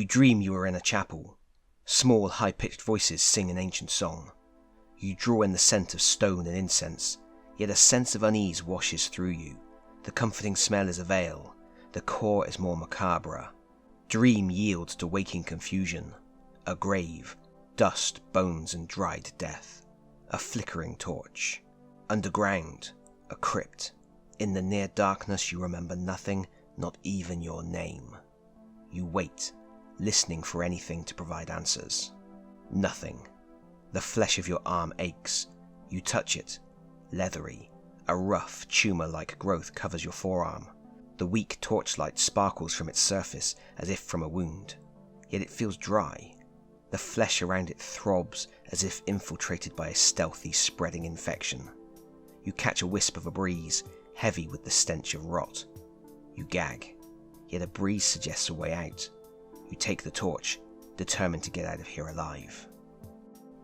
You dream you are in a chapel. Small, high-pitched voices sing an ancient song. You draw in the scent of stone and incense, yet a sense of unease washes through you. The comforting smell is a veil. The core is more macabre. Dream yields to waking confusion. A grave, dust, bones, and dried death. A flickering torch. Underground, a crypt. In the near darkness you remember nothing, not even your name. You wait, listening for anything to provide answers. Nothing. The flesh of your arm aches. You touch it. Leathery. A rough, tumor-like growth covers your forearm. The weak torchlight sparkles from its surface as if from a wound. Yet it feels dry. The flesh around it throbs as if infiltrated by a stealthy, spreading infection. You catch a wisp of a breeze, heavy with the stench of rot. You gag. Yet a breeze suggests a way out. You take the torch, determined to get out of here alive.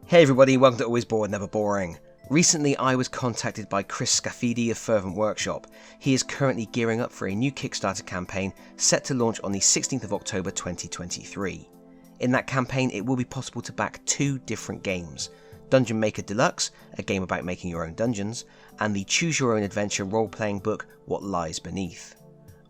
Hey everybody, welcome to Always Bored, Never Boring. Recently I was contacted by Chris Scafidi of Fervent Workshop. He is currently gearing up for a new Kickstarter campaign set to launch on the 16th of October 2023. In that campaign it will be possible to back two different games. Dungeon Maker Deluxe, a game about making your own dungeons, and the Choose Your Own Adventure role-playing book What Lies Beneath.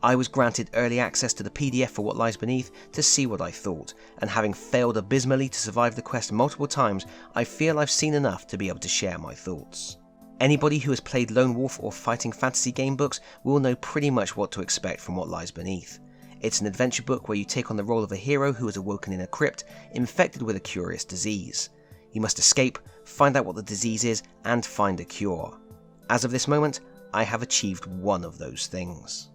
I was granted early access to the PDF for What Lies Beneath to see what I thought, and having failed abysmally to survive the quest multiple times, I feel I've seen enough to be able to share my thoughts. Anybody who has played Lone Wolf or fighting fantasy game books will know pretty much what to expect from What Lies Beneath. It's an adventure book where you take on the role of a hero who is awoken in a crypt, infected with a curious disease. You must escape, find out what the disease is, and find a cure. As of this moment, I have achieved one of those things.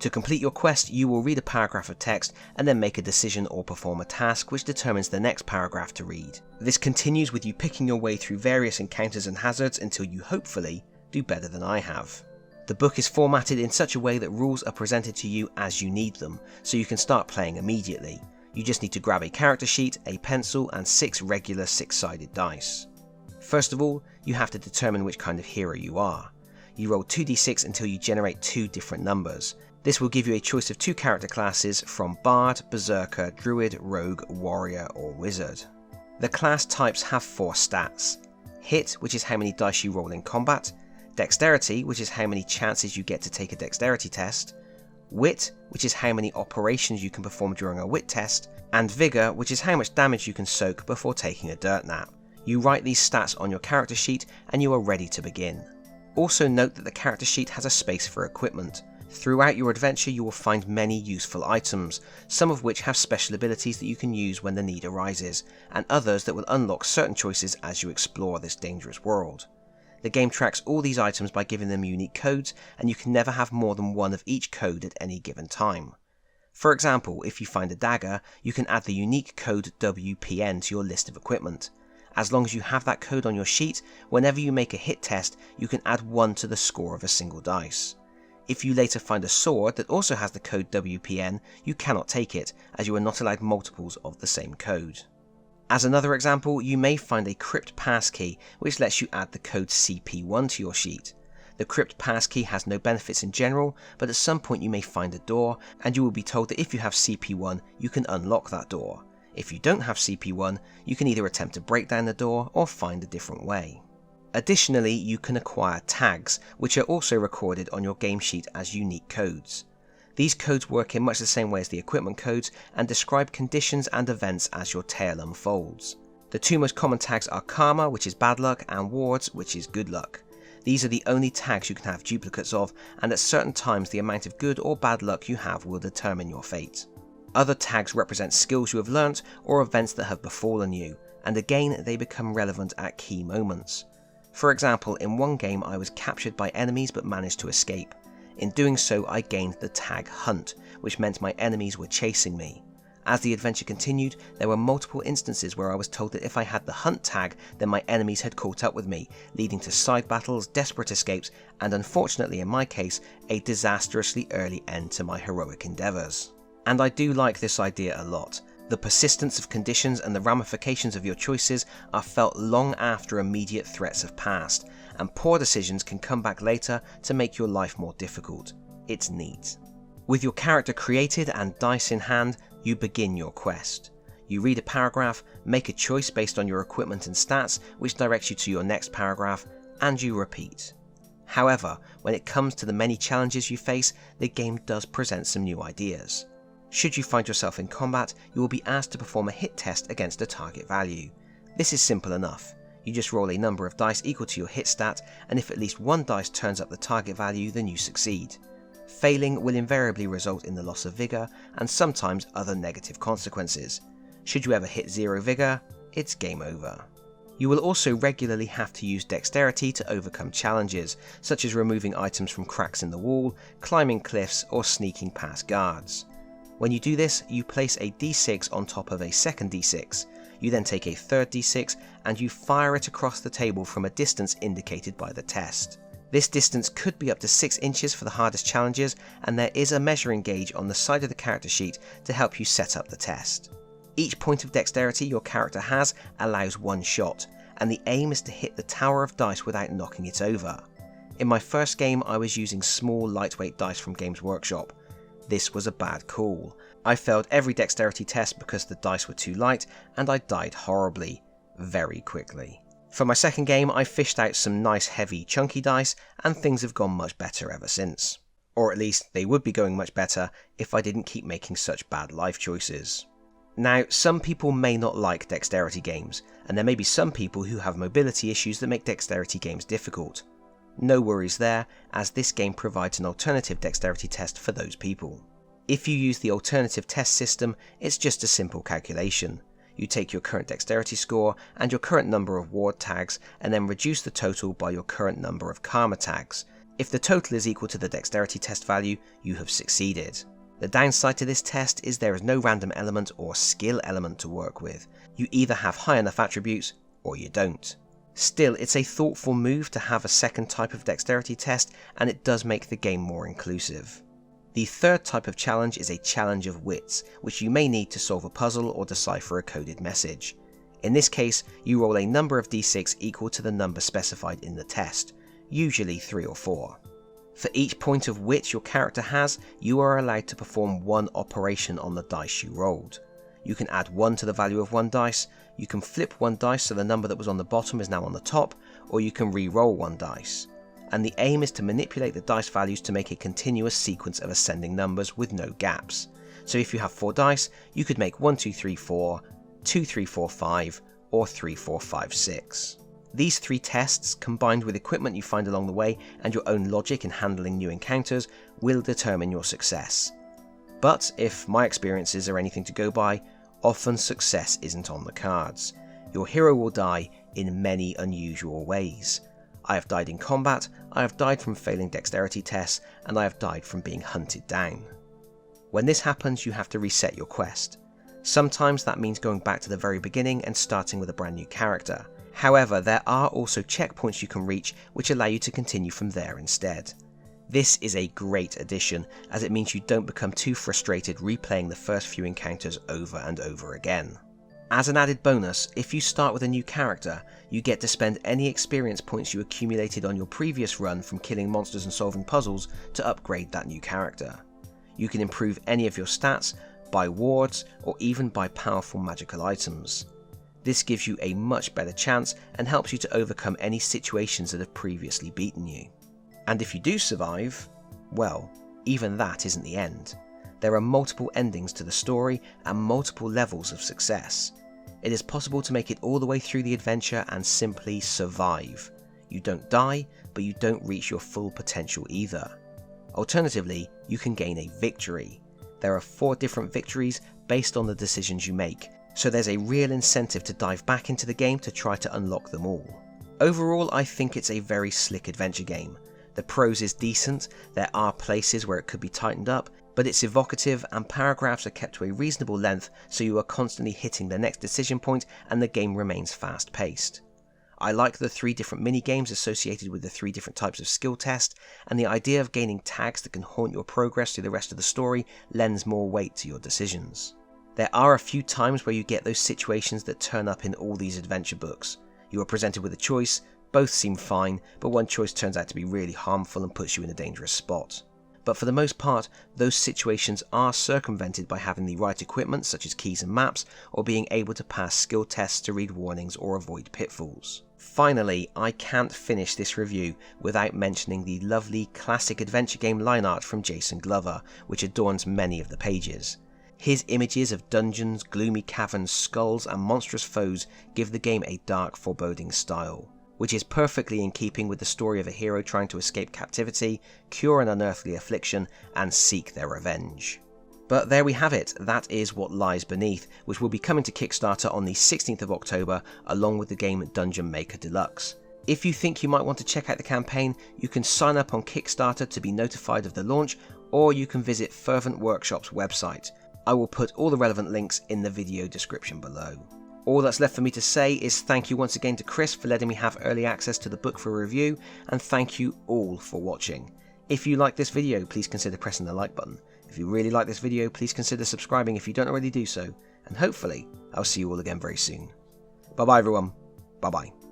To complete your quest, you will read a paragraph of text and then make a decision or perform a task which determines the next paragraph to read. This continues with you picking your way through various encounters and hazards until you hopefully do better than I have. The book is formatted in such a way that rules are presented to you as you need them, so you can start playing immediately. You just need to grab a character sheet, a pencil, and 6 regular 6-sided dice. First of all, you have to determine which kind of hero you are. You roll 2d6 until you generate 2 different numbers. This will give you a choice of 2 character classes from Bard, Berserker, Druid, Rogue, Warrior, or Wizard. The class types have 4 stats. Hit, which is how many dice you roll in combat. Dexterity, which is how many chances you get to take a dexterity test. Wit, which is how many operations you can perform during a wit test. And Vigor, which is how much damage you can soak before taking a dirt nap. You write these stats on your character sheet and you are ready to begin. Also note that the character sheet has a space for equipment. Throughout your adventure you will find many useful items, some of which have special abilities that you can use when the need arises, and others that will unlock certain choices as you explore this dangerous world. The game tracks all these items by giving them unique codes, and you can never have more than one of each code at any given time. For example, if you find a dagger, you can add the unique code WPN to your list of equipment. As long as you have that code on your sheet, whenever you make a hit test, you can add 1 to the score of a single dice. If you later find a sword that also has the code WPN, you cannot take it, as you are not allowed multiples of the same code. As another example, you may find a crypt passkey which lets you add the code CP1 to your sheet. The crypt passkey has no benefits in general, but at some point you may find a door, and you will be told that if you have CP1 you can unlock that door. If you don't have CP1, you can either attempt to break down the door or find a different way. Additionally, you can acquire tags, which are also recorded on your game sheet as unique codes. These codes work in much the same way as the equipment codes and describe conditions and events as your tale unfolds. The 2 most common tags are Karma, which is bad luck, and Wards, which is good luck. These are the only tags you can have duplicates of, and at certain times the amount of good or bad luck you have will determine your fate. Other tags represent skills you have learnt or events that have befallen you, and again they become relevant at key moments. For example, in one game I was captured by enemies but managed to escape. In doing so I gained the tag Hunt, which meant my enemies were chasing me. As the adventure continued, there were multiple instances where I was told that if I had the Hunt tag, then my enemies had caught up with me, leading to side battles, desperate escapes, and unfortunately in my case, a disastrously early end to my heroic endeavours. And I do like this idea a lot. The persistence of conditions and the ramifications of your choices are felt long after immediate threats have passed, and poor decisions can come back later to make your life more difficult. It's neat. With your character created and dice in hand, You begin your quest. You read a paragraph, make a choice based on your equipment and stats, which directs you to your next paragraph, and you repeat. However, when it comes to the many challenges you face, the game does present some new ideas. Should you find yourself in combat, you will be asked to perform a hit test against a target value. This is simple enough. You just roll a number of dice equal to your hit stat, and if at least one dice turns up the target value, then you succeed. Failing will invariably result in the loss of vigour, and sometimes other negative consequences. Should you ever hit 0 vigour, it's game over. You will also regularly have to use dexterity to overcome challenges, such as removing items from cracks in the wall, climbing cliffs, or sneaking past guards. When you do this, you place a d6 on top of a second d6. You then take a third d6 and you fire it across the table from a distance indicated by the test. This distance could be up to 6 inches for the hardest challenges, and there is a measuring gauge on the side of the character sheet to help you set up the test. Each point of dexterity your character has allows one shot, and the aim is to hit the tower of dice without knocking it over. In my first game I was using small lightweight dice from Games Workshop. This was a bad call. I failed every dexterity test because the dice were too light, and I died horribly, very quickly. For my second game I fished out some nice heavy chunky dice, and things have gone much better ever since. Or at least they would be going much better if I didn't keep making such bad life choices. Now, some people may not like dexterity games, and there may be some people who have mobility issues that make dexterity games difficult. No worries there, as this game provides an alternative dexterity test for those people. If you use the alternative test system, it's just a simple calculation. You take your current dexterity score and your current number of ward tags, and then reduce the total by your current number of karma tags. If the total is equal to the dexterity test value, you have succeeded. The downside to this test is there is no random element or skill element to work with. You either have high enough attributes or you don't. Still, it's a thoughtful move to have a second type of dexterity test, and it does make the game more inclusive. The third type of challenge is a challenge of wits, which you may need to solve a puzzle or decipher a coded message. In this case, you roll a number of d6 equal to the number specified in the test, usually 3 or 4. For each point of wit your character has, you are allowed to perform one operation on the dice you rolled. You can add 1 to the value of one dice, you can flip one dice so the number that was on the bottom is now on the top, or you can re-roll one dice. And the aim is to manipulate the dice values to make a continuous sequence of ascending numbers with no gaps. So if you have 4 dice, you could make 1, 2, 3, 4, 2, 3, 4, 5, or 3, 4, 5, 6. These 3 tests, combined with equipment you find along the way and your own logic in handling new encounters, will determine your success. But if my experiences are anything to go by, often success isn't on the cards. Your hero will die in many unusual ways. I have died in combat, I have died from failing dexterity tests, and I have died from being hunted down. When this happens, you have to reset your quest. Sometimes that means going back to the very beginning and starting with a brand new character. However, there are also checkpoints you can reach which allow you to continue from there instead. This is a great addition, as it means you don't become too frustrated replaying the first few encounters over and over again. As an added bonus, if you start with a new character, you get to spend any experience points you accumulated on your previous run from killing monsters and solving puzzles to upgrade that new character. You can improve any of your stats, buy wards, or even buy powerful magical items. This gives you a much better chance and helps you to overcome any situations that have previously beaten you. And if you do survive, well, even that isn't the end. There are multiple endings to the story and multiple levels of success. It is possible to make it all the way through the adventure and simply survive. You don't die, but you don't reach your full potential either. Alternatively, you can gain a victory. There are 4 different victories based on the decisions you make, so there's a real incentive to dive back into the game to try to unlock them all. Overall, I think it's a very slick adventure game. The prose is decent, there are places where it could be tightened up, but it's evocative and paragraphs are kept to a reasonable length, so you are constantly hitting the next decision point and the game remains fast paced. I like the 3 different mini-games associated with the 3 different types of skill test, and the idea of gaining tags that can haunt your progress through the rest of the story lends more weight to your decisions. There are a few times where you get those situations that turn up in all these adventure books. You are presented with a choice, both seem fine, but one choice turns out to be really harmful and puts you in a dangerous spot. but for the most part, those situations are circumvented by having the right equipment such as keys and maps, or being able to pass skill tests to read warnings or avoid pitfalls. Finally, I can't finish this review without mentioning the lovely classic adventure game line art from Jason Glover, which adorns many of the pages. His images of dungeons, gloomy caverns, skulls and monstrous foes give the game a dark, foreboding style, which is perfectly in keeping with the story of a hero trying to escape captivity, cure an unearthly affliction, and seek their revenge. But there we have it, that is What Lies Beneath, which will be coming to Kickstarter on the 16th of October, along with the game Dungeon Maker Deluxe. If you think you might want to check out the campaign, you can sign up on Kickstarter to be notified of the launch, or you can visit Fervent Workshop's website. I will put all the relevant links in the video description below. All that's left for me to say is thank you once again to Chris for letting me have early access to the book for review, and thank you all for watching. If you like this video, please consider pressing the like button. If you really like this video, please consider subscribing if you don't already do so, and hopefully I'll see you all again very soon. Bye bye everyone, bye bye.